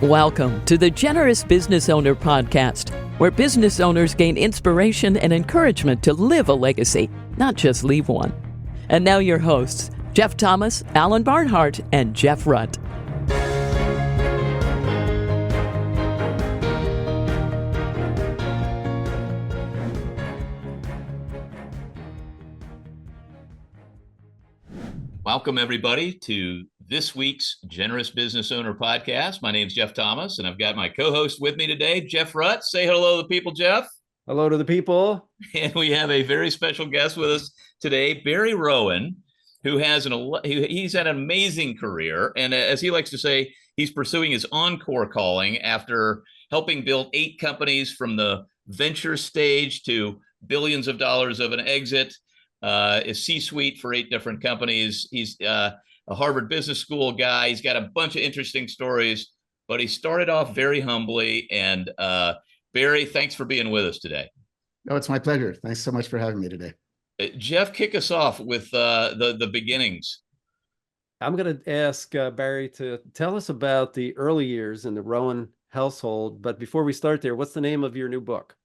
Welcome to the Generous Business Owner Podcast, where business owners gain inspiration and encouragement to live a legacy, not just leave one. And now your hosts, Jeff Thomas, Alan Barnhart, and Jeff Rutt. Welcome, everybody, to this week's Generous Business Owner Podcast. My name is Jeff Thomas, and I've got my co-host with me today, Jeff Rutt. Say hello to the people, Jeff. Hello to the people. And we have a very special guest with us today, Barry Rowan, who has he's had an amazing career. And as he likes to say, he's pursuing his encore calling after helping build 8 companies from the venture stage to billions of dollars of an exit. Is C-suite for 8 different companies. He's a Harvard Business School guy. He's got a bunch of interesting stories, but he started off very humbly. And Barry, thanks for being with us today. Oh, it's my pleasure. Thanks so much for having me today. Jeff, kick us off with the beginnings. I'm going to ask Barry to tell us about the early years in the Rowan household. But before we start there, what's the name of your new book?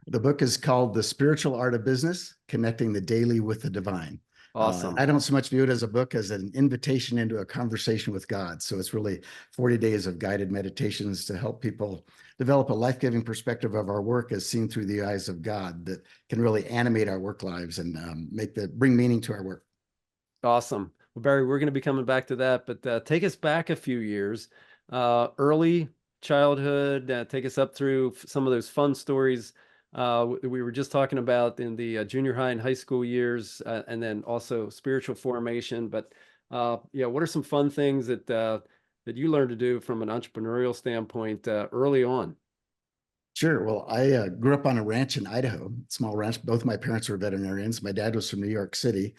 The book is called The Spiritual Art of Business, Connecting the Daily with the Divine. Awesome. I don't so much view it as a book as an invitation into a conversation with God. So it's really 40 days of guided meditations to help people develop a life-giving perspective of our work as seen through the eyes of God that can really animate our work lives and bring meaning to our work. Awesome. Well, Barry, we're going to be coming back to that, but take us back a few years, early childhood, take us up through some of those fun stories we were just talking about in the junior high and high school years, and then also spiritual formation. But what are some fun things that you learned to do from an entrepreneurial standpoint early on? Sure. Well, I grew up on a ranch in Idaho, small ranch. Both my parents were veterinarians. My dad was from New York City.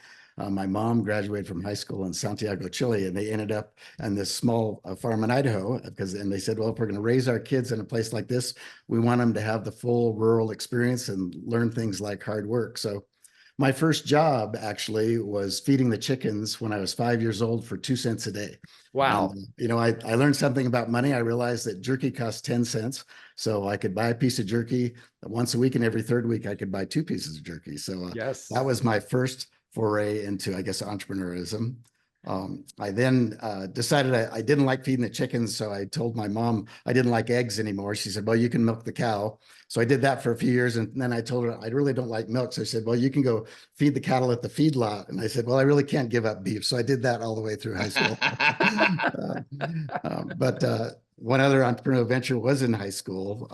My mom graduated from high school in Santiago, Chile, and they ended up on this small farm in Idaho and they said, well, if we're going to raise our kids in a place like this, we want them to have the full rural experience and learn things like hard work. So my first job actually was feeding the chickens when I was 5 years old for 2 cents a day. Wow. And, I learned something about money. I realized that jerky cost 10 cents. So I could buy a piece of jerky once a week, and every third week I could buy 2 pieces of jerky. So yes, that was my first foray into, I guess, entrepreneurism. I then decided I didn't like feeding the chickens, so I told my mom I didn't like eggs anymore. She said, well, you can milk the cow. So I did that for a few years, and then I told her I really don't like milk. So I said, well, you can go feed the cattle at the feedlot. And I said, well, I really can't give up beef. So I did that all the way through high school. But one other entrepreneurial venture was in high school.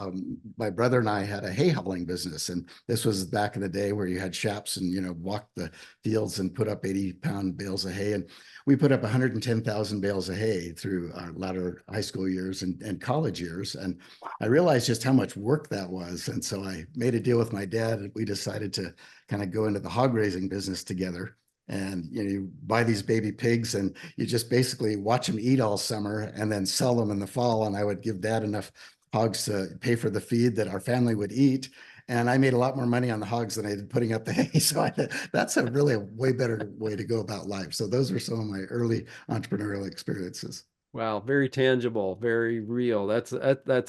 My brother and I had a hay hauling business, and this was back in the day where you had shaps and walked the fields and put up 80-pound bales of hay. And we put up 110,000 bales of hay through our latter high school years and college years. And I realized just how much work that was. And so I made a deal with my dad, and we decided to kind of go into the hog raising business together. And you buy these baby pigs and you just basically watch them eat all summer and then sell them in the fall. And I would give Dad enough hogs to pay for the feed that our family would eat. And I made a lot more money on the hogs than I did putting up the hay. So that's a really way better way to go about life. So those were some of my early entrepreneurial experiences. Wow, very tangible, very real. That's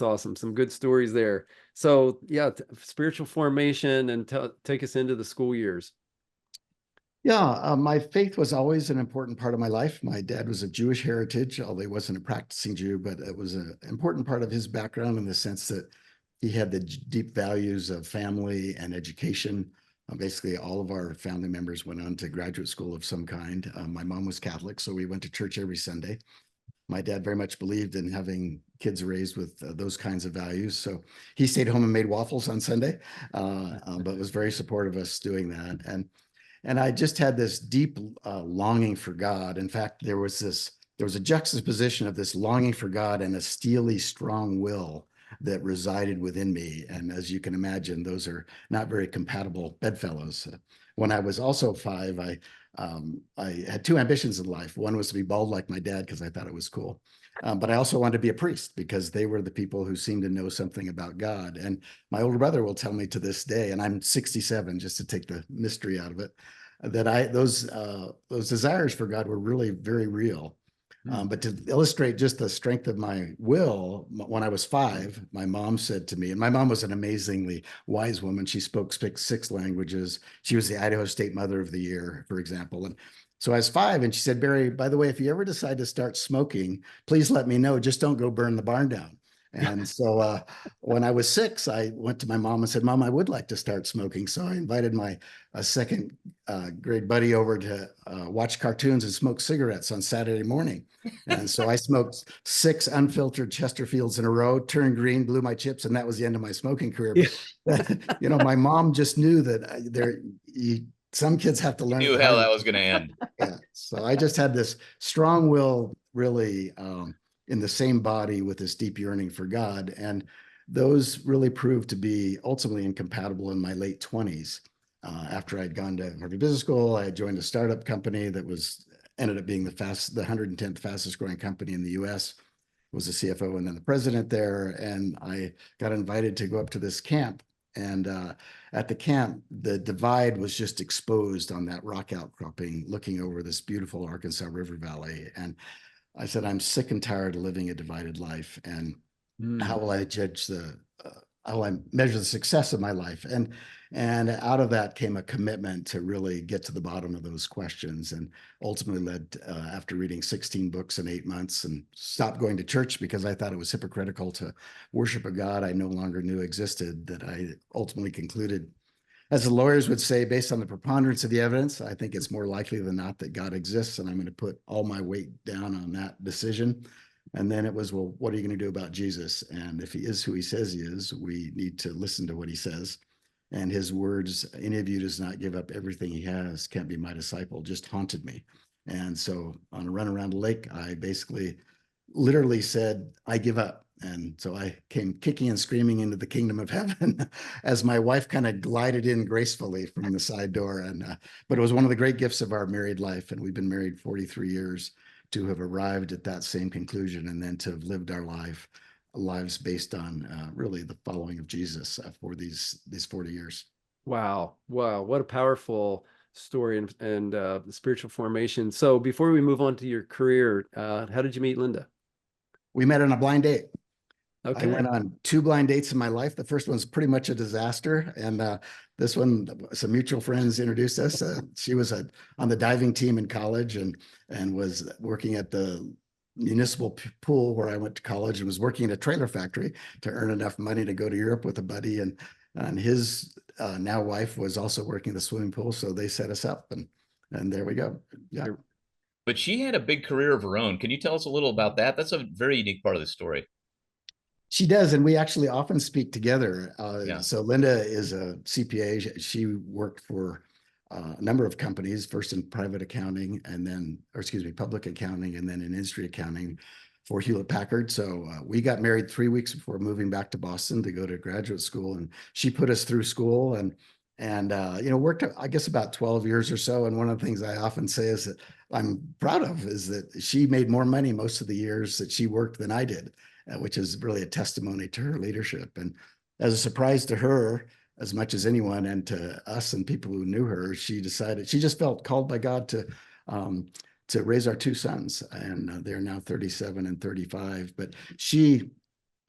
awesome. Some good stories there. So yeah, spiritual formation, and take us into the school years. Yeah, my faith was always an important part of my life. My dad was of Jewish heritage, although he wasn't a practicing Jew, but it was an important part of his background in the sense that he had the deep values of family and education. Basically, all of our family members went on to graduate school of some kind. My mom was Catholic, so we went to church every Sunday. My dad very much believed in having kids raised with those kinds of values. So he stayed home and made waffles on Sunday, but was very supportive of us doing that. And I just had this deep longing for God. In fact, there was a juxtaposition of this longing for God and a steely, strong will that resided within me. And as you can imagine, those are not very compatible bedfellows. When I was also 5, I had 2 ambitions in life. One was to be bald like my dad because I thought it was cool. But I also wanted to be a priest because they were the people who seemed to know something about God. And my older brother will tell me to this day, and I'm 67, just to take the mystery out of it, that those desires for God were really very real. But to illustrate just the strength of my will, when I was 5, my mom said to me, and my mom was an amazingly wise woman. She spoke 6 languages. She was the Idaho State Mother of the Year, for example. And so I was 5, and she said, Barry, by the way, if you ever decide to start smoking, please let me know. Just don't go burn the barn down. And so when I was 6, I went to my mom and said, Mom, I would like to start smoking. So I invited my second grade buddy over to watch cartoons and smoke cigarettes on Saturday morning. And so I smoked 6 unfiltered Chesterfields in a row, turned green, blew my chips, and that was the end of my smoking career. But, my mom just knew that some kids have to learn. You knew how that was going to end. Yeah. So I just had this strong will, really, in the same body with this deep yearning for God. And those really proved to be ultimately incompatible in my late 20s. After I'd gone to Harvard Business School, I joined a startup company that ended up being the 110th fastest growing company in the US. Was the CFO and then the president there. And I got invited to go up to this camp. And at the camp, the divide was just exposed on that rock outcropping, looking over this beautiful Arkansas River Valley. And I said, I'm sick and tired of living a divided life. And how will I how will I measure the success of my life? And out of that came a commitment to really get to the bottom of those questions, and ultimately led, after reading 16 books in 8 months, and stopped going to church because I thought it was hypocritical to worship a God I no longer knew existed, that I ultimately concluded, as the lawyers would say, based on the preponderance of the evidence, I think it's more likely than not that God exists, and I'm going to put all my weight down on that decision. And then it was, well, what are you going to do about Jesus? And if he is who he says he is, we need to listen to what he says. And his words, any of you does not give up everything he has can't be my disciple, just haunted me. And so on a run around the lake, I basically literally said, I give up. And so I came kicking and screaming into the kingdom of heaven as my wife kind of glided in gracefully from the side door. But it was one of the great gifts of our married life. And we've been married 43 years to have arrived at that same conclusion, and then to have lived our lives based on really the following of Jesus for these 40 years. Wow. What a powerful story and the spiritual formation. So before we move on to your career, how did you meet Linda? We met on a blind date. Okay. I went on 2 blind dates in my life. The first one's pretty much a disaster. And this one, some mutual friends introduced us. She was on the diving team in college and was working at the municipal pool where I went to college, and was working at a trailer factory to earn enough money to go to Europe with a buddy. And his now wife was also working at the swimming pool. So they set us up, and there we go. Yeah. But she had a big career of her own. Can you tell us a little about that? That's a very unique part of the story. She does, and we actually often speak together. Yeah. So Linda is a CPA. She worked for a number of companies, first in private accounting, public accounting, and then in industry accounting for Hewlett Packard. So we got married 3 weeks before moving back to Boston to go to graduate school, and she put us through school and worked, I guess, about 12 years or so. And one of the things I often say is that I'm proud of is that she made more money most of the years that she worked than I did, which is really a testimony to her leadership. And as a surprise to her, as much as anyone, and to us and people who knew her, she just felt called by God to raise our 2 sons, and they're now 37 and 35. But she,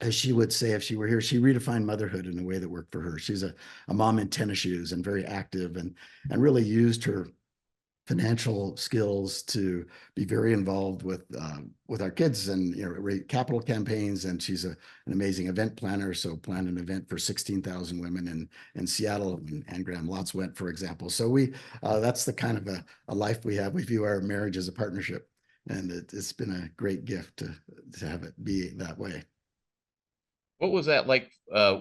as she would say if she were here, she redefined motherhood in a way that worked for her. She's a mom in tennis shoes and very active, and really used her financial skills to be very involved with our kids and capital campaigns. And she's an amazing event planner. So planned an event for 16,000 women in Seattle, and Graham Lotz went, for example. So that's the kind of a life we have. We view our marriage as a partnership, and it's been a great gift to have it be that way. What was that like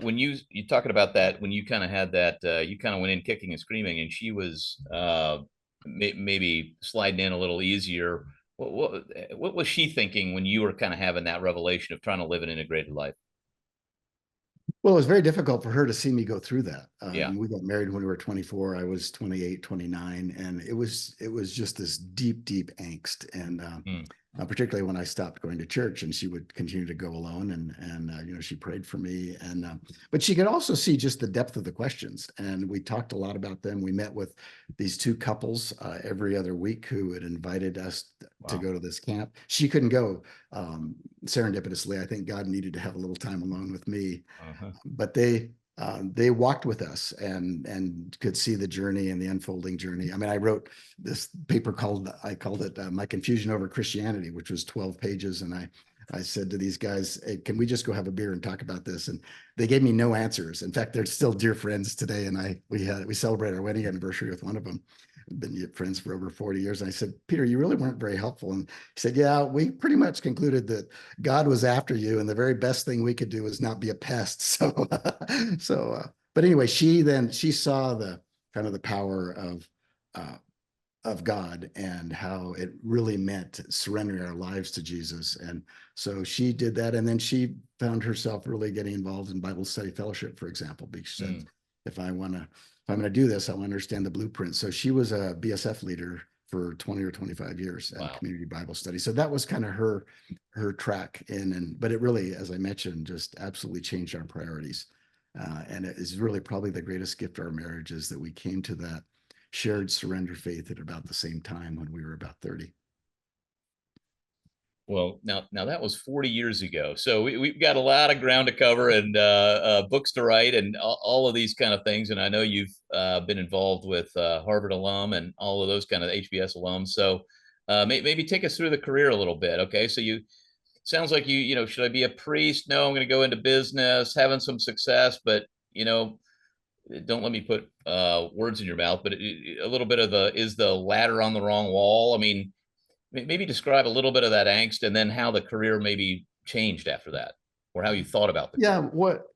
when you talking about that, when you kind of had that, you kind of went in kicking and screaming, and she was maybe sliding in a little easier. What was she thinking when you were kind of having that revelation of trying to live an integrated life? Well, it was very difficult for her to see me go through that. Yeah. We got married when we were 24. I was 28, 29. And it was just this deep, deep angst. And particularly when I stopped going to church, and she would continue to go alone. And she prayed for me. But she could also see just the depth of the questions. And we talked a lot about them. We met with these two couples every other week who had invited us to go to this camp. She couldn't go. Serendipitously, I think God needed to have a little time alone with me. But they walked with us and could see the journey and the unfolding journey. I mean, I wrote this paper I called it My Confusion Over Christianity, which was 12 pages. And I said to these guys, hey, can we just go have a beer and talk about this? And they gave me no answers. In fact, they're still dear friends today. And we celebrated our wedding anniversary with one of them. Been friends for over 40 years. And I said, Peter, you really weren't very helpful. And he said, yeah, we pretty much concluded that God was after you. And the very best thing we could do was not be a pest. But anyway, she saw the kind of the power of God and how it really meant surrendering our lives to Jesus. And so she did that. And then she found herself really getting involved in Bible study fellowship, for example, because she said, if I'm going to do this, I want to understand the blueprint. So she was a BSF leader for 20 or 25 years at community Bible study. So that was kind of her track but it really, as I mentioned, just absolutely changed our priorities. And it is really probably the greatest gift of our marriage is that we came to that shared surrender faith at about the same time when we were about 30. Well, now that was 40 years ago. So we've got a lot of ground to cover and books to write and all of these kind of things. And I know you've been involved with Harvard alum and all of those kind of HBS alums. So maybe take us through the career a little bit. Okay. So sounds like should I be a priest? No, I'm going to go into business, having some success, but don't let me put words in your mouth, but a little bit of is the ladder on the wrong wall? I mean, maybe describe a little bit of that angst and then how the career maybe changed after that, or how you thought about the career. What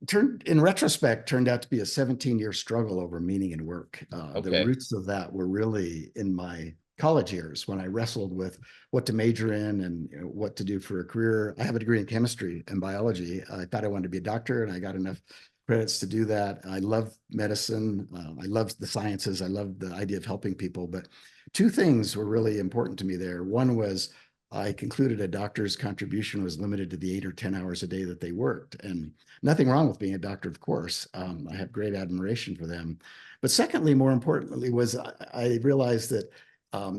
in retrospect turned out to be a 17-year struggle over meaning and work. The roots of that were really in my college years when I wrestled with what to major in and what to do for a career. I have a degree in chemistry and biology. I thought I wanted to be a doctor, and I got enough credits to do that. I love medicine. I love the sciences. I love the idea of helping people. But two things were really important to me there. One was I concluded a doctor's contribution was limited to the 8 or 10 hours a day that they worked. And nothing wrong with being a doctor, of course. I have great admiration for them. But secondly, more importantly, was I realized that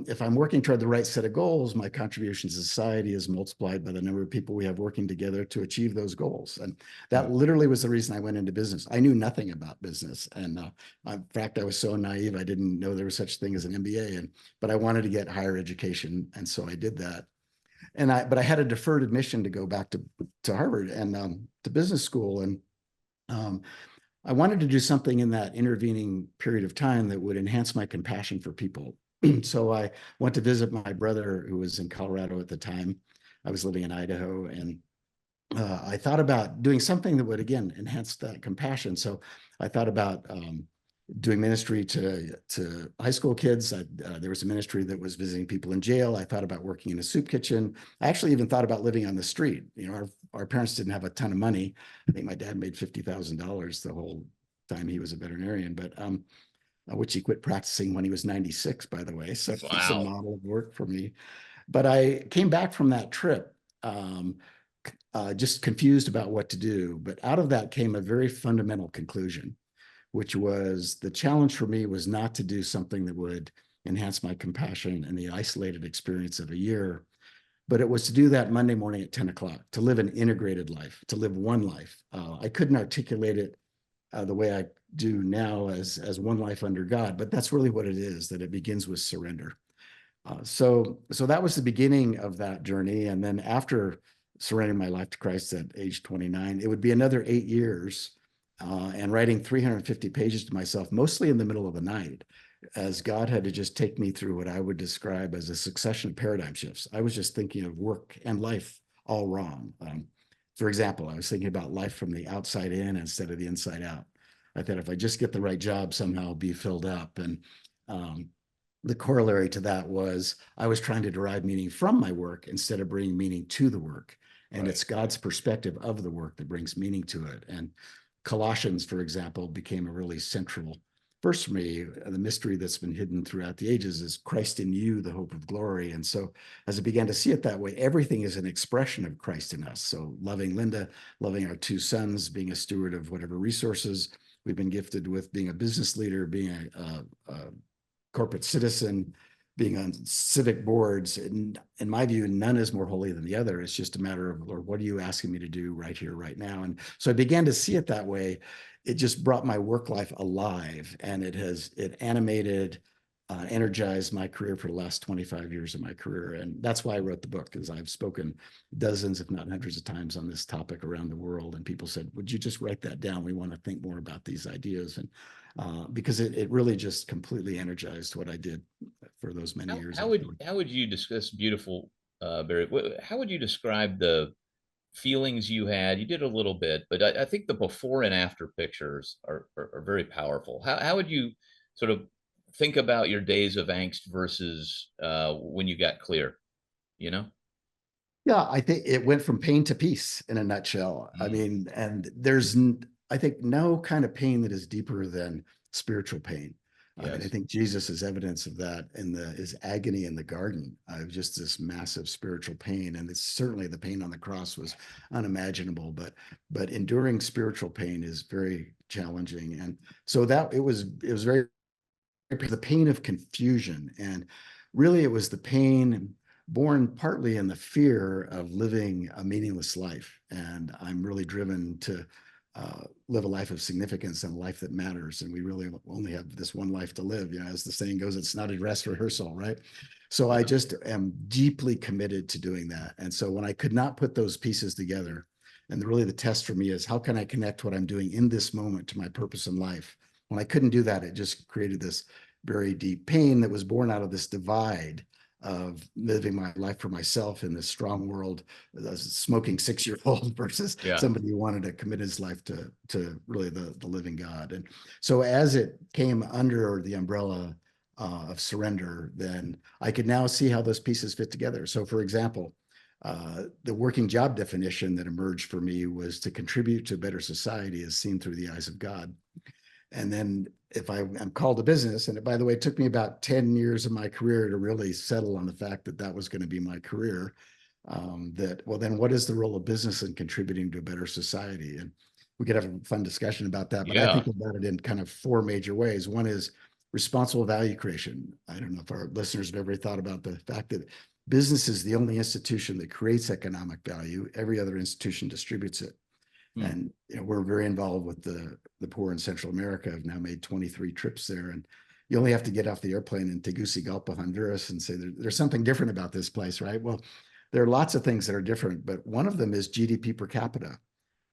if I'm working toward the right set of goals, my contribution to society is multiplied by the number of people we have working together to achieve those goals. And that literally was the reason I went into business. I knew nothing about business. And in fact, I was so naive, I didn't know there was such a thing as an MBA. But I wanted to get higher education. And so I did that. But I had a deferred admission to go back to Harvard and to business school. And I wanted to do something in that intervening period of time that would enhance my compassion for people. So I went to visit my brother who was in Colorado at the time. I was living in Idaho, and I thought about doing something that would, again, enhance that compassion. So I thought about doing ministry to high school kids. There was a ministry that was visiting people in jail. I thought about working in a soup kitchen. I actually even thought about living on the street. Our parents didn't have a ton of money. I think my dad made $50,000 the whole time he was a veterinarian, but which he quit practicing when he was 96, by the way. So it's a model of work for me. But I came back from that trip just confused about what to do. But out of that came a very fundamental conclusion, which was the challenge for me was not to do something that would enhance my compassion and the isolated experience of a year, but it was to do that Monday morning at 10 o'clock, to live an integrated life, to live one life. I couldn't articulate it the way I do now as one life under God, but that's really what it is, that it begins with surrender. So that was the beginning of that journey. And then after surrendering my life to Christ at age 29, it would be another 8 years and writing 350 pages to myself, mostly in the middle of the night, as God had to just take me through what I would describe as a succession of paradigm shifts. I was just thinking of work and life all wrong. For example, I was thinking about life from the outside in instead of the inside out. I thought if I just get the right job, somehow I'll be filled up. And the corollary to that was I was trying to derive meaning from my work instead of bringing meaning to the work. And it's God's perspective of the work that brings meaning to it. And Colossians, for example, became a really central first for me, the mystery that's been hidden throughout the ages is Christ in you, the hope of glory. And so as I began to see it that way, everything is an expression of Christ in us. So loving Linda, loving our two sons, being a steward of whatever resources we've been gifted with, being a business leader, being a corporate citizen, being on civic boards. In my view, none is more holy than the other. It's just a matter of, Lord, what are you asking me to do right here, right now? And so I began to see it that way. It just brought my work life alive, and it animated, energized my career for the last 25 years of my career. And that's why I wrote the book, because I've spoken dozens, if not hundreds of times on this topic around the world. And people said, would you just write that down? We want to think more about these ideas. And because it really just completely energized what I did for those many years. How would you discuss beautiful, Barry? How would you describe the feelings you had? You did a little bit, but I think the before and after pictures are very powerful. How would you sort of think about your days of angst versus when you got clear? You know? Yeah, I think it went from pain to peace in a nutshell. I mean, and I think, no kind of pain that is deeper than spiritual pain. Yes. And I think Jesus is evidence of that in his agony in the garden, just this massive spiritual pain. And it's certainly the pain on the cross was unimaginable, but enduring spiritual pain is very challenging. And so it was very, the pain of confusion. And really it was the pain born partly in the fear of living a meaningless life. And I'm really driven to live a life of significance and a life that matters. And we really only have this one life to live. As the saying goes, it's not a dress rehearsal, right? So I just am deeply committed to doing that. And so when I could not put those pieces together, and really the test for me is, how can I connect what I'm doing in this moment to my purpose in life? When I couldn't do that, it just created this very deep pain that was born out of this divide of living my life for myself in this strong world, a smoking 6-year-old versus somebody who wanted to commit his life to really the living God. And so as it came under the umbrella of surrender, then I could now see how those pieces fit together. So for example, the working job definition that emerged for me was to contribute to a better society as seen through the eyes of God. And then if I'm called to business, and by the way, it took me about 10 years of my career to really settle on the fact that that was going to be my career, then what is the role of business in contributing to a better society? And we could have a fun discussion about that, but I think about it in kind of 4 major ways. One is responsible value creation. I don't know if our listeners have ever thought about the fact that business is the only institution that creates economic value. Every other institution distributes it. And we're very involved with the poor in Central America. I've now made 23 trips there, and you only have to get off the airplane in Tegucigalpa, Honduras, and say there's something different about this place, right? Well, there are lots of things that are different, but one of them is GDP per capita.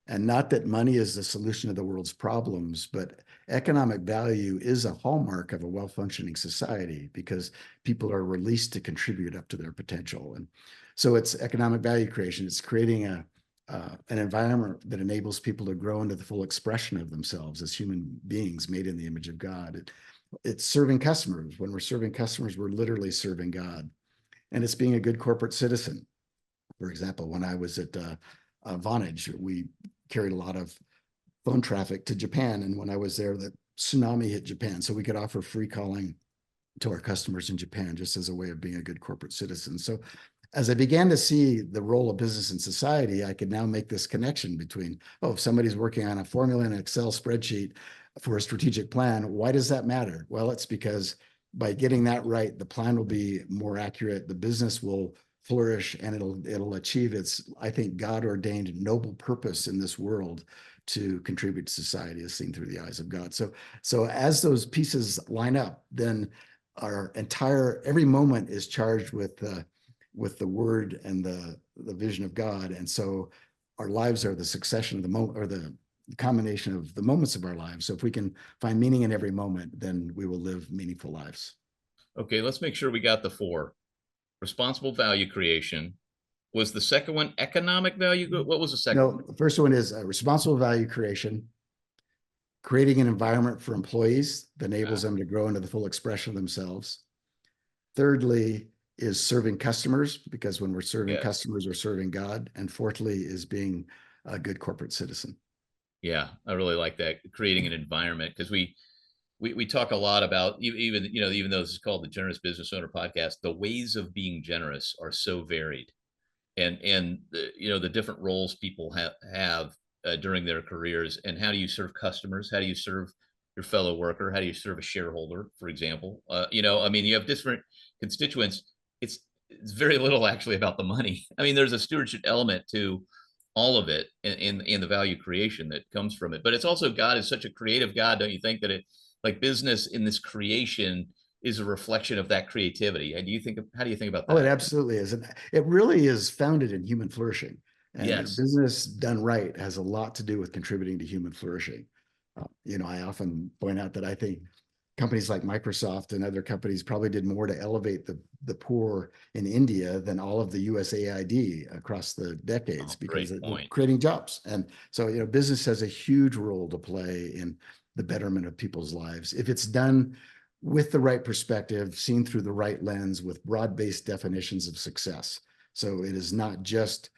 And not that money is the solution to the world's problems, but economic value is a hallmark of a well-functioning society because people are released to contribute up to their potential. And so it's economic value creation. It's creating an environment that enables people to grow into the full expression of themselves as human beings made in the image of God. It's serving customers. When we're serving customers, we're literally serving God. And it's being a good corporate citizen. For example, when I was at Vonage, we carried a lot of phone traffic to Japan. And when I was there, the tsunami hit Japan. So we could offer free calling to our customers in Japan just as a way of being a good corporate citizen. So as I began to see the role of business in society, I could now make this connection between, if somebody's working on a formula in an Excel spreadsheet for a strategic plan, why does that matter? Well, it's because by getting that right, the plan will be more accurate, the business will flourish, and it'll achieve its, I think, God-ordained noble purpose in this world to contribute to society as seen through the eyes of God. So as those pieces line up, then every moment is charged with the word and the vision of God. And so our lives are the succession of the moment, or the combination of the moments of our lives. So if we can find meaning in every moment, then we will live meaningful lives. Okay, let's make sure we got the 4. Responsible value creation. Was the second one economic value? What was the second? No, the first one is responsible value creation, creating an environment for employees that enables them to grow into the full expression of themselves. Thirdly is serving customers, because when we're serving customers, we're serving God. And fourthly is being a good corporate citizen. Yeah, I really like that. Creating an environment, because we talk a lot about even, you know, even though this is called the Generous Business Owner Podcast, the ways of being generous are so varied, and the, you know, the different roles people have during their careers, and how do you serve customers, how do you serve your fellow worker, how do you serve a shareholder, for example. You know, I mean, you have different constituents. It's very little actually about the money. I mean, there's a stewardship element to all of it, in the value creation that comes from it, but it's also, God is such a creative God, don't you think, that it, like, business in this creation is a reflection of that creativity? And do you think, how do you think about Oh, it that? absolutely is. And it really is founded in human flourishing. And you know, Yes. business done right has a lot to do with contributing to human flourishing. You know, I often point out that I think companies like Microsoft and other companies probably did more to elevate the poor in India than all of the USAID across the decades, because Great they're point. creating jobs. And so, you know, business has a huge role to play in the betterment of people's lives if it's done with the right perspective, seen through the right lens, with broad-based definitions of success. So it is not just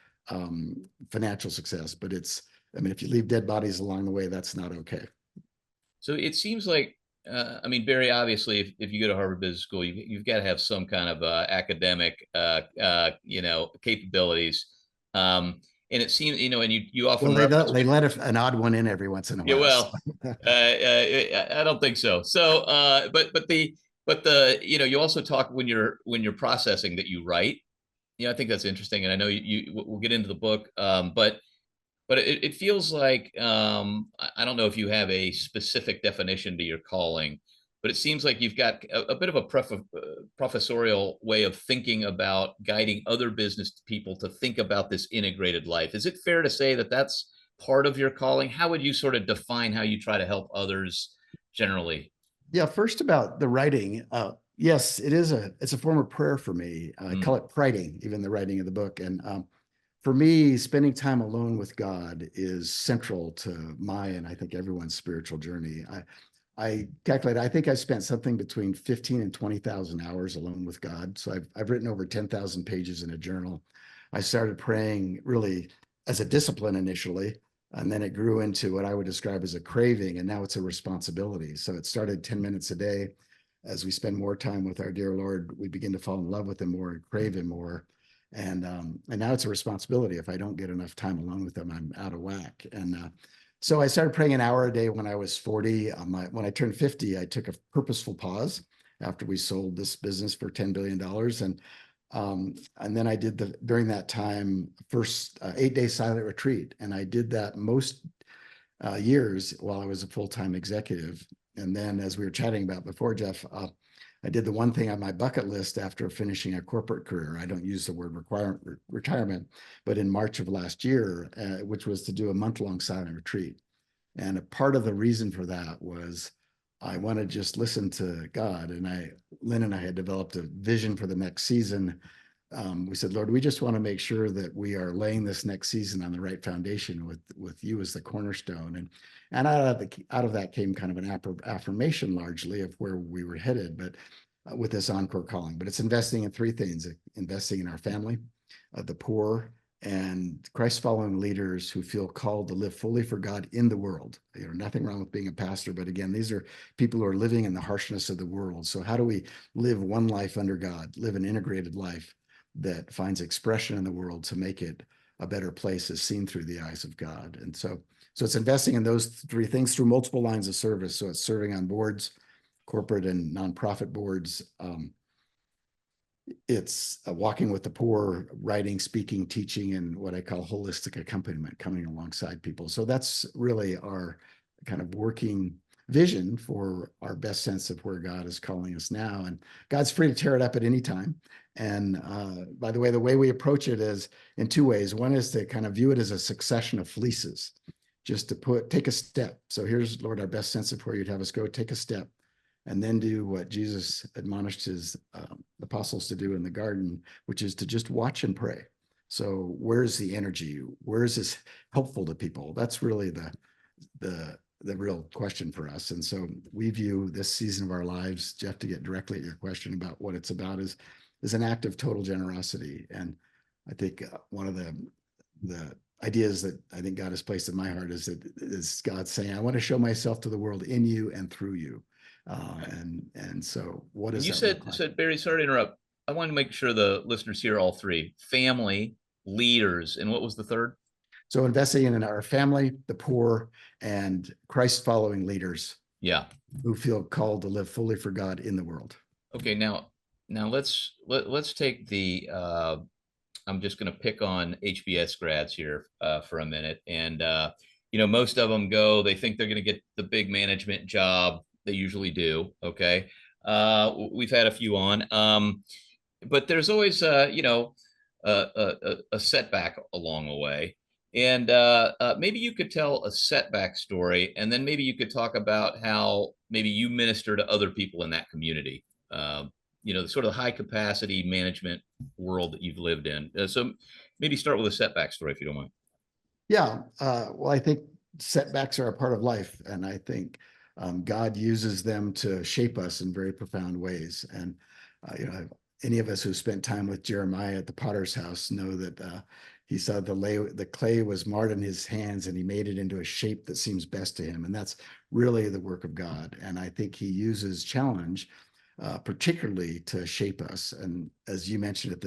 financial success, but it's, I mean, if you leave dead bodies along the way, that's not okay. So it seems like, I mean, Barry, obviously, if you go to Harvard Business School, you've got to have some kind of academic, you know, capabilities. And it seems, you know, and you often Well, reference, they let an odd one in every once in a yeah, while. well, I don't think so. So, but the, you know, you also talk when you're processing that you write. You know, I think that's interesting, and I know we'll get into the book, but it feels like, I don't know if you have a specific definition to your calling, but it seems like you've got a bit of a professorial way of thinking about guiding other business people to think about this integrated life. Is it fair to say that that's part of your calling? How would you sort of define how you try to help others generally? Yeah, first about the writing. Yes, it's a form of prayer for me. I call it writing, even the writing of the book. And for me, spending time alone with God is central to my, and I think everyone's spiritual journey. I calculate, I think I spent something between 15 and 20,000 hours alone with God. So I've written over 10,000 pages in a journal. I started praying really as a discipline initially, and then it grew into what I would describe as a craving, and now it's a responsibility. So it started 10 minutes a day. As we spend more time with our dear Lord, we begin to fall in love with him more and crave him more. And now it's a responsibility. If I don't get enough time alone with him, I'm out of whack. And so I started praying an hour a day when I was 40. When I turned 50, I took a purposeful pause after we sold this business for $10 billion. And then I did during that time, first 8-day silent retreat. And I did that most years while I was a full-time executive. And then, as we were chatting about before, Jeff, I did the one thing on my bucket list after finishing a corporate career. I don't use the word retirement, but in March of last year, which was to do a month-long silent retreat. And a part of the reason for that was I wanted to just listen to God. And Lynn and I had developed a vision for the next season. We said, Lord, we just want to make sure that we are laying this next season on the right foundation with you as the cornerstone. And out of that came kind of an affirmation largely of where we were headed, but with this encore calling. But it's investing in three things: investing in our family, the poor, and Christ-following leaders who feel called to live fully for God in the world. You know, nothing wrong with being a pastor, but again, these are people who are living in the harshness of the world. So how do we live one life under God, live an integrated life that finds expression in the world to make it a better place as seen through the eyes of God? And so it's investing in those three things through multiple lines of service. So it's serving on boards, corporate and nonprofit boards. It's walking with the poor, writing, speaking, teaching, and what I call holistic accompaniment, coming alongside people. So that's really our kind of working vision for our best sense of where God is calling us now. And God's free to tear it up at any time. And by the way we approach it is in two ways. One is to kind of view it as a succession of fleeces, just to take a step. So here's, Lord, our best sense of where you'd have us go, take a step, and then do what Jesus admonished his apostles to do in the garden, which is to just watch and pray. So where's the energy? Where is this helpful to people? That's really the real question for us. And so we view this season of our lives, Jeff, to get directly at your question about what it's about, is an act of total generosity. And I think one of the ideas that I think God has placed in my heart is God saying, I want to show myself to the world in you and through you. And so what And does you that look like? said, Barry, sorry to interrupt. I want to make sure the listeners hear all three: family, leaders, and what was the third? So investing in our family, the poor, and Christ following leaders Yeah. who feel called to live fully for God in the world. Okay. Now let's take the I'm just going to pick on HBS grads here for a minute. And, most of them they think they're going to get the big management job. They usually do. Okay. We've had a few on. But there's always, a setback along the way. And maybe you could tell a setback story, and then maybe you could talk about how maybe you minister to other people in that community. The sort of high capacity management world that you've lived in. So maybe start with a setback story, if you don't mind. Yeah. Well, I think setbacks are a part of life. And I think God uses them to shape us in very profound ways. And, any of us who spent time with Jeremiah at the potter's house know that he saw the clay was marred in his hands and he made it into a shape that seems best to him. And that's really the work of God. And I think he uses challenge particularly to shape us. And as you mentioned at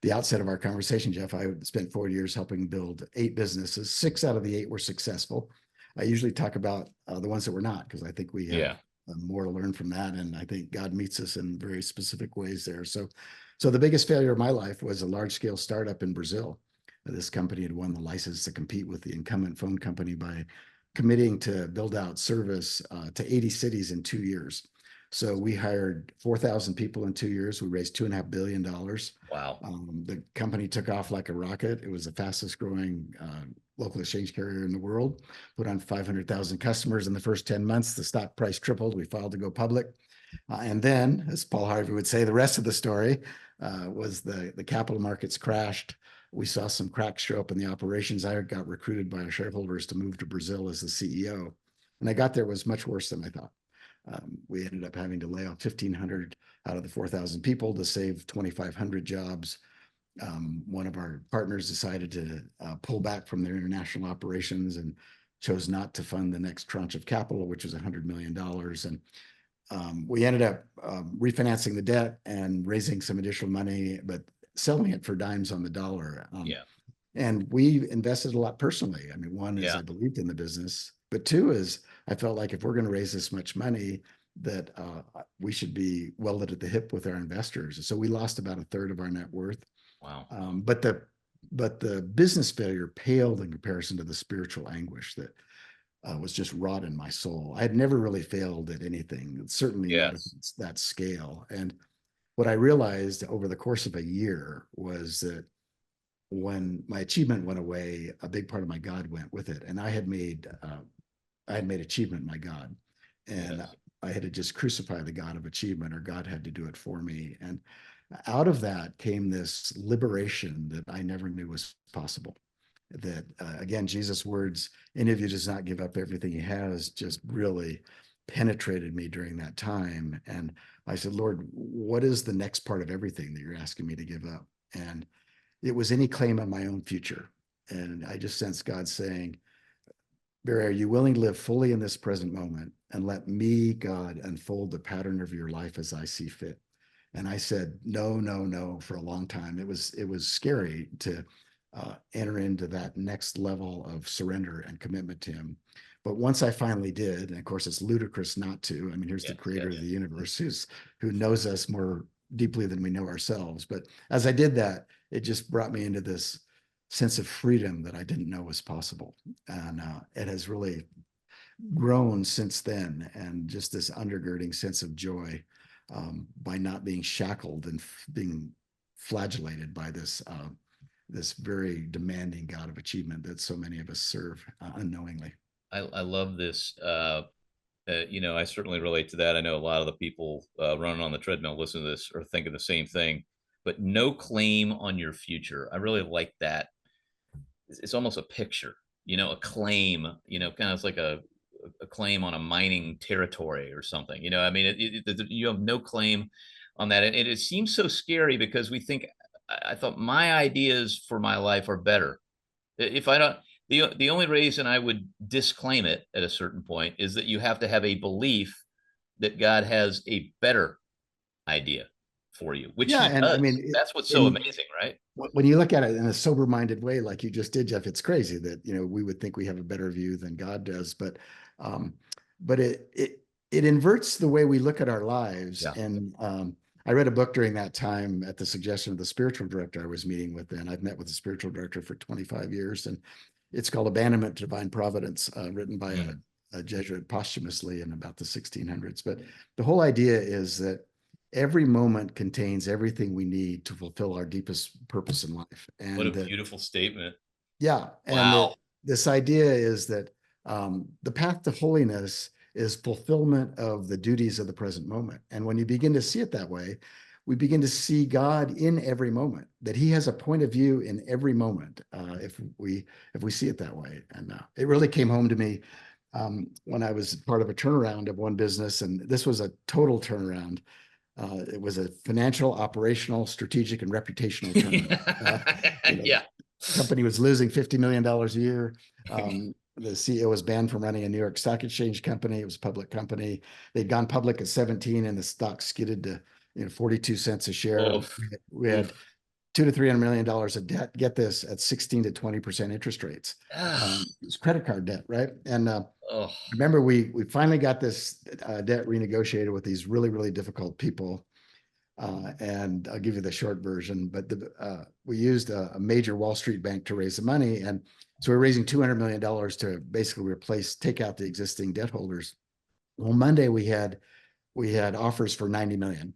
the outset of our conversation, Jeff, I spent 4 years helping build 8 businesses. 6 out of the 8 were successful. I usually talk about the ones that were not, because I think we have more to learn from that. And I think God meets us in very specific ways there. So the biggest failure of my life was a large scale startup in Brazil. This company had won the license to compete with the incumbent phone company by committing to build out service to 80 cities in 2 years. So we hired 4,000 people in 2 years. We raised $2.5 billion. Wow. The company took off like a rocket. It was the fastest growing local exchange carrier in the world, put on 500,000 customers in the first 10 months. The stock price tripled. We filed to go public. And then, as Paul Harvey would say, the rest of the story was the capital markets crashed. We saw some cracks show up in the operations. I got recruited by our shareholders to move to Brazil as the CEO. And I got there, it was much worse than I thought. We ended up having to lay off 1,500 out of the 4,000 people to save 2,500 jobs. One of our partners decided to pull back from their international operations and chose not to fund the next tranche of capital, which was $100 million. And we ended up refinancing the debt and raising some additional money, but selling it for dimes on the dollar. And we invested a lot personally. I mean, one is I believed in the business, but two is I felt like if we're going to raise this much money, that we should be welded at the hip with our investors. So we lost about a third of our net worth. Wow. But the business failure paled in comparison to the spiritual anguish that was just wrought in my soul. I had never really failed at anything, certainly not at that scale. And what I realized over the course of a year was that when my achievement went away, a big part of my God went with it. And I had made achievement my God. And I had to just crucify the God of achievement, or God had to do it for me. And out of that came this liberation that I never knew was possible. That again, Jesus' words, any of you does not give up everything he has, just really penetrated me during that time. And I said, Lord, what is the next part of everything that you're asking me to give up? And it was any claim on my own future. And I just sensed God saying, Barry, are you willing to live fully in this present moment and let me, God, unfold the pattern of your life as I see fit? And I said, no, for a long time. It was scary to enter into that next level of surrender and commitment to him. But once I finally did, and of course it's ludicrous not to. I mean, here's the creator of the universe who knows us more deeply than we know ourselves. But as I did that, it just brought me into this sense of freedom that I didn't know was possible. And it has really grown since then. And just this undergirding sense of joy by not being shackled and being flagellated by this very demanding God of achievement that so many of us serve unknowingly. I love this. I certainly relate to that. I know a lot of the people running on the treadmill listen to this or thinking the same thing, but no claim on your future. I really like that. It's almost a picture, a claim, kind of like a claim on a mining territory or something, I mean, you have no claim on that. And it seems so scary because we think, I thought my ideas for my life are better. If I don't, the only reason I would disclaim it at a certain point is that you have to have a belief that God has a better idea for you, which Yeah, he and I does. mean, That's what's so amazing, right? when you look at it in a sober-minded way, like you just did, Jeff, it's crazy that we would think we have a better view than God does, um, but it inverts the way we look at our lives. Yeah. And I read a book during that time at the suggestion of the spiritual director I was meeting with. Then I've met with the spiritual director for 25 years, and it's called Abandonment to Divine Providence, written by a Jesuit posthumously in about the 1600s. But the whole idea is that every moment contains everything we need to fulfill our deepest purpose in life. And what a beautiful statement. yeah, and Wow. this idea is that the path to holiness is fulfillment of the duties of the present moment. And when you begin to see it that way, we begin to see God in every moment, that he has a point of view in every moment, if we see it that way. And it really came home to me when I was part of a turnaround of one business, and this was a total turnaround. It was a financial, operational, strategic, and reputational turnaround. Yeah. The company was losing $50 million a year. The CEO was banned from running a New York Stock Exchange company. It was a public company. They'd gone public at 17, and the stock skidded to 42 cents a share. Oof. We had $200 to $300 million of debt. Get this, at 16 to 20% interest rates. It was credit card debt, right? And Oh. remember, we finally got this debt renegotiated with these really, really difficult people. And I'll give you the short version, but we used a major Wall Street bank to raise the money. And so we're raising $200 million to basically take out the existing debt holders. Well, Monday we had offers for 90 million.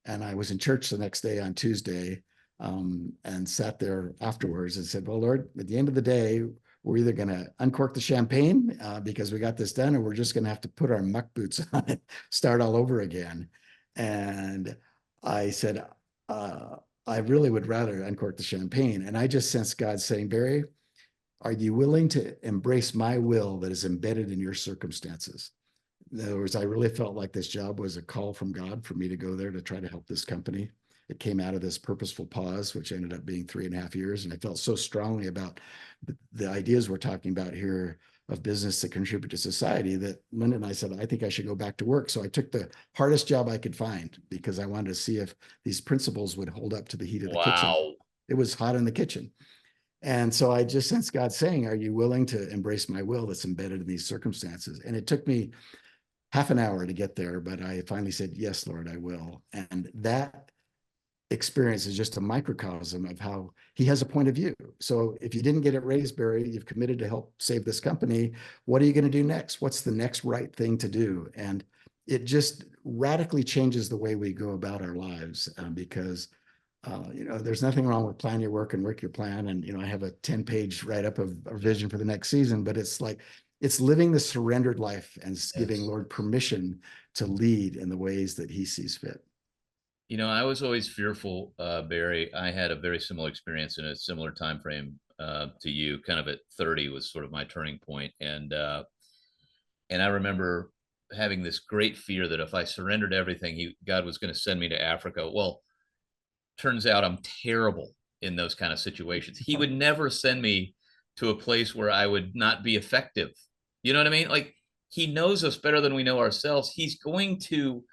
And I was in church the next day on Tuesday, and sat there afterwards and said, well, Lord, at the end of the day, we're either going to uncork the champagne because we got this done, or we're just going to have to put our muck boots on and start all over again. And I said, I really would rather uncork the champagne. And I just sensed God saying, Barry, are you willing to embrace my will that is embedded in your circumstances? In other words, I really felt like this job was a call from God for me to go there to try to help this company. It came out of this purposeful pause, which ended up being 3.5 years. And I felt so strongly about the ideas we're talking about here of business that contribute to society that Linda and I said, I think I should go back to work. So I took the hardest job I could find because I wanted to see if these principles would hold up to the heat of the kitchen. It was hot in the kitchen. And so I just sensed God saying, are you willing to embrace my will that's embedded in these circumstances? And it took me half an hour to get there, but I finally said, yes, Lord, I will. And that experience is just a microcosm of how he has a point of view. So if you didn't get it raised, Barry, you've committed to help save this company. What are you going to do next? What's the next right thing to do? And it just radically changes the way we go about our lives, because there's nothing wrong with plan your work and work your plan. And, I have a 10-page write-up of our vision for the next season, but it's like, it's living the surrendered life and giving Lord permission to lead in the ways that he sees fit. I was always fearful, Barry. I had a very similar experience in a similar time frame to you. Kind of at 30 was sort of my turning point, and I remember having this great fear that if I surrendered everything, God was going to send me to Africa. Well, turns out I'm terrible in those kind of situations. He would never send me to a place where I would not be effective. You know what I mean? Like, he knows us better than we know ourselves. He's going to,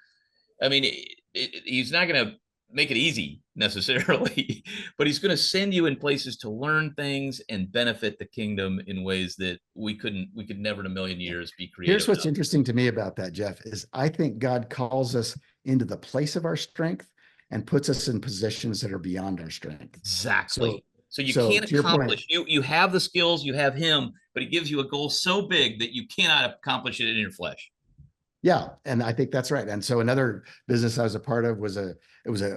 he's not going to make it easy necessarily, but he's going to send you in places to learn things and benefit the kingdom in ways that we could never in a million years be creative. Here's what's interesting to me about that, Jeff, is I think God calls us into the place of our strength and puts us in positions that are beyond our strength. Exactly. So you can't accomplish, you have the skills, you have him, but he gives you a goal so big that you cannot accomplish it in your flesh. Yeah. And I think that's right. And so another business I was a part of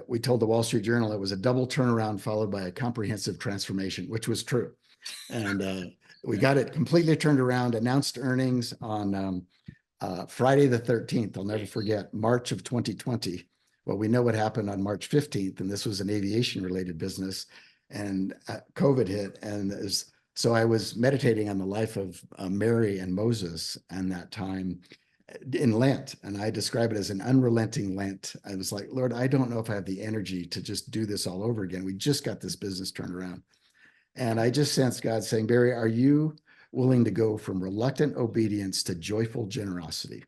we told the Wall Street Journal, it was a double turnaround followed by a comprehensive transformation, which was true. And we got it completely turned around, announced earnings on Friday the 13th. I'll never forget, March of 2020. Well, we know what happened on March 15th, and this was an aviation related business, and COVID hit. And so I was meditating on the life of Mary and Moses and that time in Lent, and I describe it as an unrelenting Lent. I was like, Lord, I don't know if I have the energy to just do this all over again. We just got this business turned around. And I just sensed God saying, Barry, are you willing to go from reluctant obedience to joyful generosity?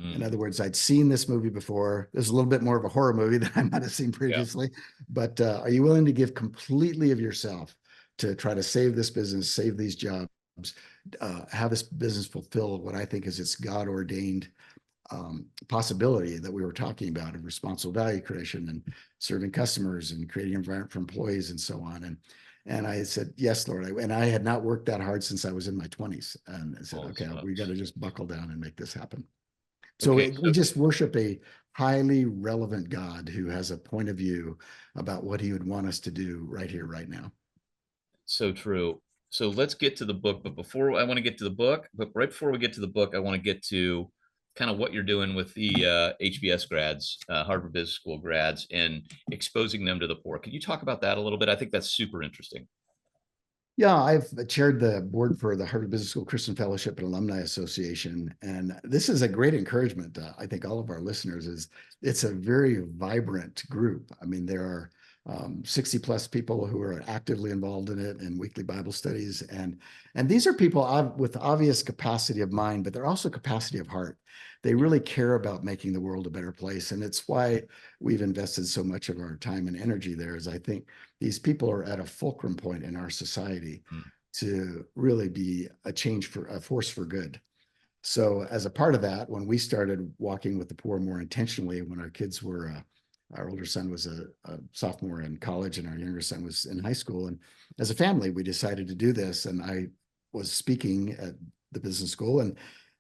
In other words, I'd seen this movie before. There's a little bit more of a horror movie than I might have seen previously. But are you willing to give completely of yourself to try to save this business, save these jobs, have this business fulfill what I think is its God ordained possibility that we were talking about of responsible value creation and serving customers and creating an environment for employees and so on. And I said, yes, Lord. And I had not worked that hard since I was in my 20s. And I said, okay, we got to just buckle down and make this happen. So we just worship a highly relevant God who has a point of view about what he would want us to do right here, right now. So true. So let's get to the book. But before I want to get to the book, but right before we get to the book, I want to get to kind of what you're doing with the HBS grads, Harvard Business School grads, and exposing them to the poor. Can you talk about that a little bit? I think that's super interesting. Yeah, I've chaired the board for the Harvard Business School Christian Fellowship and Alumni Association, and this is a great encouragement. I think all of our listeners is it's a very vibrant group. I mean, there are 60 plus people who are actively involved in it and weekly Bible studies, and these are people with obvious capacity of mind, but they're also capacity of heart. They really care about making the world a better place, and it's why we've invested so much of our time and energy there. Is I think these people are at a fulcrum point in our society to really be a force for good. So as a part of that, when we started walking with the poor more intentionally, when our kids were, our older son was a sophomore in college and our younger son was in high school. And as a family, we decided to do this. And I was speaking at the business school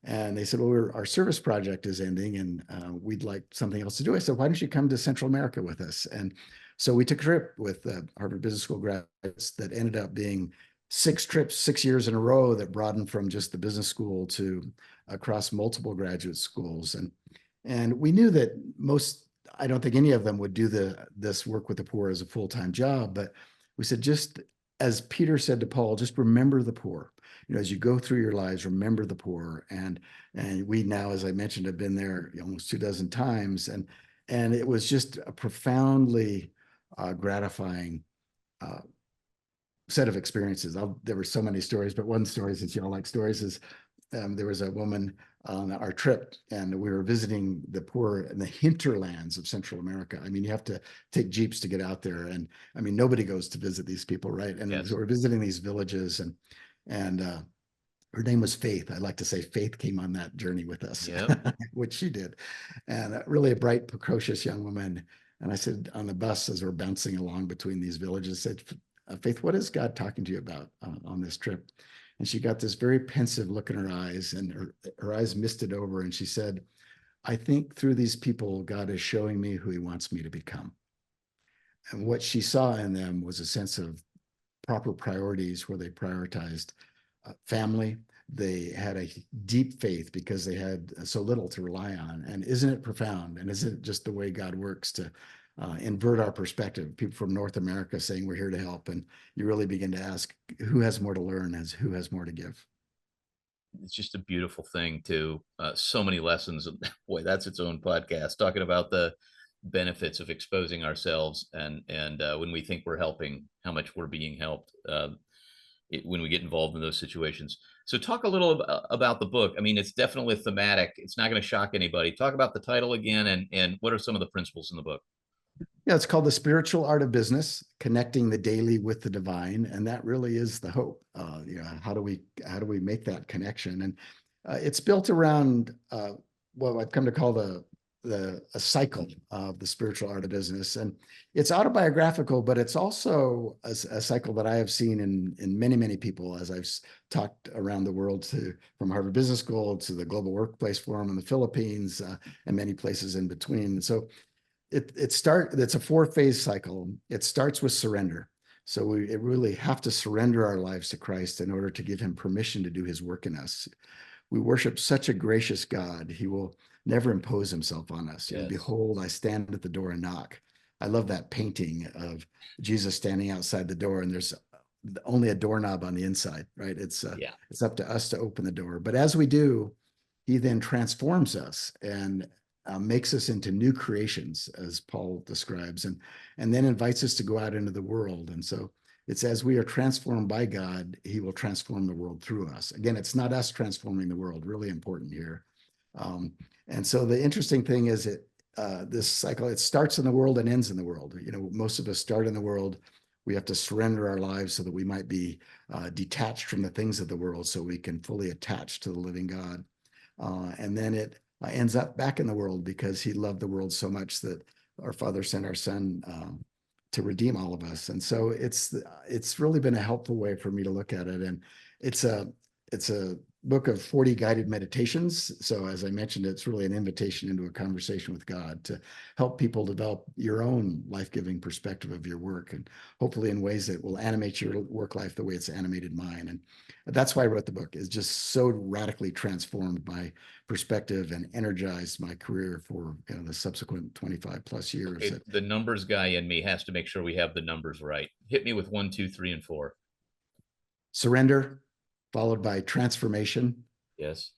and they said, well, our service project is ending and we'd like something else to do. I said, why don't you come to Central America with us? And so we took a trip with Harvard Business School graduates that ended up being 6 trips, 6 years in a row that broadened from just the business school to across multiple graduate schools. And we knew that I don't think any of them would do this work with the poor as a full-time job, but we said, just as Peter said to Paul, just remember the poor. You know, as you go through your lives, remember the poor. And we now, as I mentioned, have been there almost 24 times. And it was just a profoundly gratifying set of experiences. There were so many stories, but one story, since you all like stories, is there was a woman on our trip and we were visiting the poor in the hinterlands of Central America. I mean, you have to take Jeeps to get out there. And I mean, nobody goes to visit these people, right? And so we're visiting these villages and her name was Faith. I like to say Faith came on that journey with us, which she did. And really a bright, precocious young woman. And I said on the bus as we're bouncing along between these villages, said, Faith, what is God talking to you about on this trip? And she got this very pensive look in her eyes and her eyes misted over. And she said, I think through these people, God is showing me who he wants me to become. And what she saw in them was a sense of proper priorities where they prioritized family. They had a deep faith because they had so little to rely on. And isn't it profound? And isn't it just the way God works to invert our perspective? People from North America saying we're here to help. And you really begin to ask who has more to learn as who has more to give. It's just a beautiful thing to so many lessons. Boy, that's its own podcast, talking about the benefits of exposing ourselves and when we think we're helping, how much we're being helped when we get involved in those situations. So talk a little about the book. I mean, it's definitely thematic. It's not going to shock anybody. Talk about the title again and what are some of the principles in the book? Yeah, it's called The Spiritual Art of Business, Connecting the Daily with the Divine. And that really is the hope. How do we make that connection? And it's built around what I've come to call a cycle of the spiritual art of business. And it's autobiographical, but it's also a cycle that I have seen in many, many people as I've talked around the world from Harvard Business School to the Global Workplace Forum in the Philippines and many places in between. So it's a 4-phase cycle. It starts with surrender. So we really have to surrender our lives to Christ in order to give him permission to do his work in us. We worship such a gracious God. He will never impose himself on us. Yes. Behold, I stand at the door and knock. I love that painting of Jesus standing outside the door and there's only a doorknob on the inside, right? It's up to us to open the door. But as we do, he then transforms us and makes us into new creations, as Paul describes, and then invites us to go out into the world. And so it's as we are transformed by God, he will transform the world through us. Again, it's not us transforming the world, really important here. And so the interesting thing is this cycle, it starts in the world and ends in the world. Most of us start in the world. We have to surrender our lives so that we might be detached from the things of the world so we can fully attach to the living God. And then it ends up back in the world because he loved the world so much that our Father sent our Son to redeem all of us. And so it's really been a helpful way for me to look at it. And it's a book of 40 guided meditations. So as I mentioned, it's really an invitation into a conversation with God to help people develop your own life-giving perspective of your work, and hopefully in ways that will animate your work life the way it's animated mine. And that's why I wrote the book. It's just so radically transformed my perspective and energized my career for the subsequent 25 plus years. Okay, the numbers guy in me has to make sure we have the numbers right. Hit me with 1, 2, 3, and 4. Surrender, followed by transformation. Yes.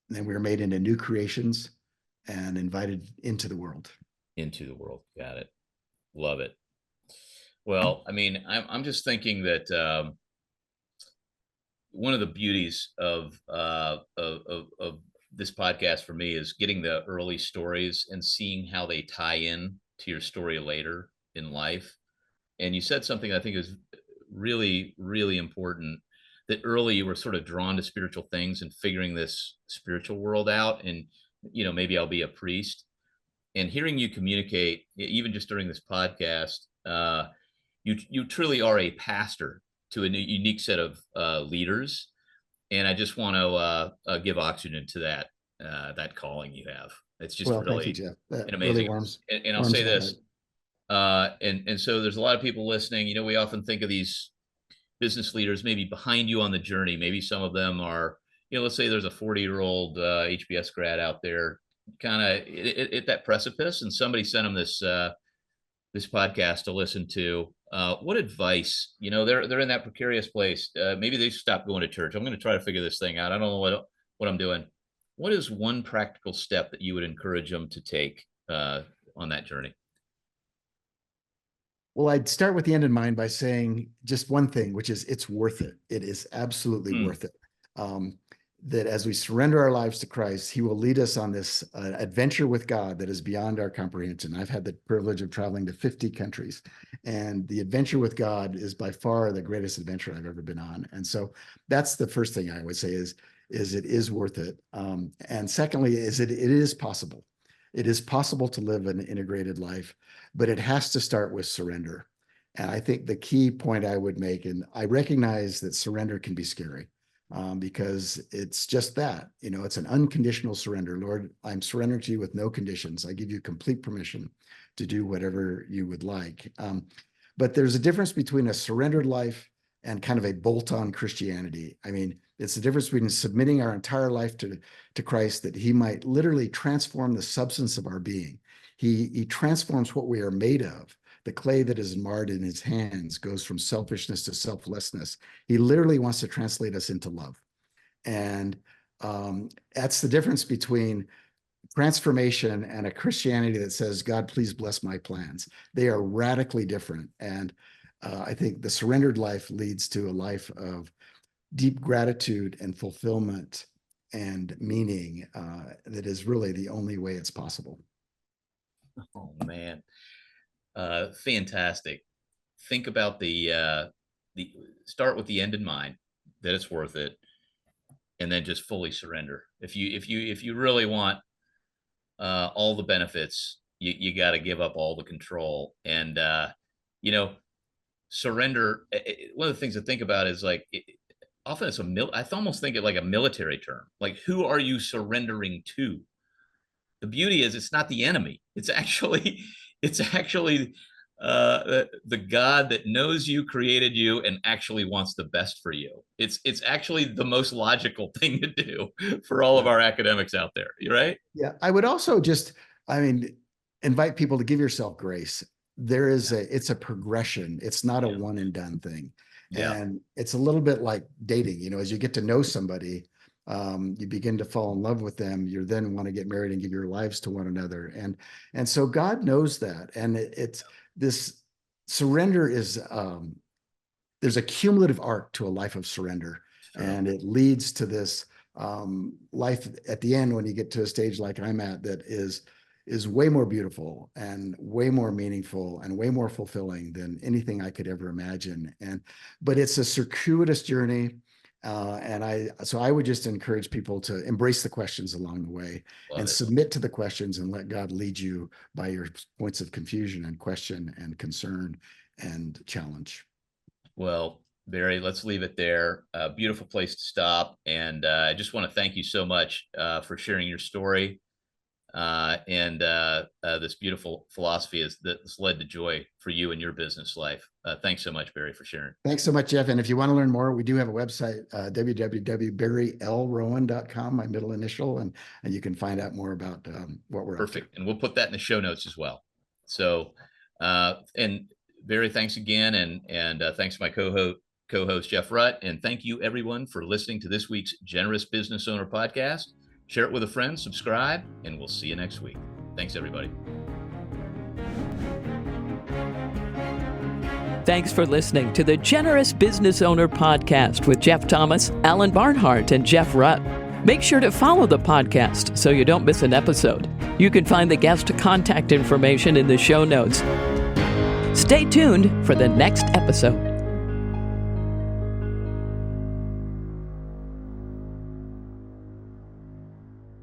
Then we were made into new creations and invited into the world. Into the world. Got it. Love it. Well, I mean, I'm just thinking that one of the beauties of this podcast for me is getting the early stories and seeing how they tie in to your story later in life. And you said something I think is really, really important, that early you were sort of drawn to spiritual things and figuring this spiritual world out. And, maybe I'll be a priest. And hearing you communicate, even just during this podcast, you truly are a pastor to a unique set of leaders. And I just want to give oxygen to that calling you have. It's just really thank you, Jeff. That an amazing. Really warms, and I'll say this, and so there's a lot of people listening. We often think of these business leaders maybe behind you on the journey. Maybe some of them are, let's say there's a 40-year-old HBS grad out there, kind of at that precipice, and somebody sent them this podcast to listen to. What advice? They're in that precarious place. Maybe they stopped going to church. I'm going to try to figure this thing out. I don't know what I'm doing. What is one practical step that you would encourage them to take on that journey? Well, I'd start with the end in mind by saying just one thing, which is it's worth it. It is absolutely worth it. That as we surrender our lives to Christ, he will lead us on this adventure with God that is beyond our comprehension. I've had the privilege of traveling to 50 countries, and the adventure with God is by far the greatest adventure I've ever been on. And so that's the first thing I would say is it is worth it. And secondly, it is possible. It is possible to live an integrated life, but it has to start with surrender. And I think the key point I would make, and I recognize that surrender can be scary because it's just that, it's an unconditional surrender. Lord, I'm surrendering to you with no conditions. I give you complete permission to do whatever you would like. But there's a difference between a surrendered life and kind of a bolt-on Christianity. I mean, it's the difference between submitting our entire life to Christ, that he might literally transform the substance of our being. He transforms what we are made of. The clay that is marred in his hands goes from selfishness to selflessness. He literally wants to translate us into love. And that's the difference between transformation and a Christianity that says, God, please bless my plans. They are radically different. And I think the surrendered life leads to a life of deep gratitude and fulfillment and meaning that is really the only way it's possible. Oh, man. Fantastic. Think about the start with the end in mind, that it's worth it, and then just fully surrender. If you really want all the benefits, you got to give up all the control. And surrender. One of the things to think about is like often it's I almost think it like a military term. Like, who are you surrendering to? The beauty is it's not the enemy. It's actually the God that knows you, created you, and actually wants the best for you. It's actually the most logical thing to do for all of our academics out there. You right? Yeah. I would also invite people to give yourself grace. It's a progression. It's not a one and done thing. Yeah. And it's a little bit like dating, as you get to know somebody, you begin to fall in love with them. You then want to get married and give your lives to one another. And so God knows that. And it's this surrender is, there's a cumulative arc to a life of surrender. Sure. And it leads to this life at the end, when you get to a stage like I'm at, that is way more beautiful and way more meaningful and way more fulfilling than anything I could ever imagine. But it's a circuitous journey. So I would just encourage people to embrace the questions along the way and submit to the questions and let God lead you by your points of confusion and question and concern and challenge. Well, Barry, let's leave it there. Beautiful place to stop. And I just want to thank you so much for sharing your story. And this beautiful philosophy that's led to joy for you in your business life. Thanks so much, Barry, for sharing. Thanks so much, Jeff. And if you want to learn more, we do have a website, www.barrylrowan.com, my middle initial, and you can find out more about what we're Perfect. Up to. And we'll put that in the show notes as well. So, and Barry, thanks again. And thanks to my co-host, Jeff Rutt. And thank you, everyone, for listening to this week's Generous Business Owner Podcast. Share it with a friend, subscribe, and we'll see you next week. Thanks, everybody. Thanks for listening to the Generous Business Owner Podcast with Jeff Thomas, Alan Barnhart, and Jeff Rutt. Make sure to follow the podcast so you don't miss an episode. You can find the guest contact information in the show notes. Stay tuned for the next episode.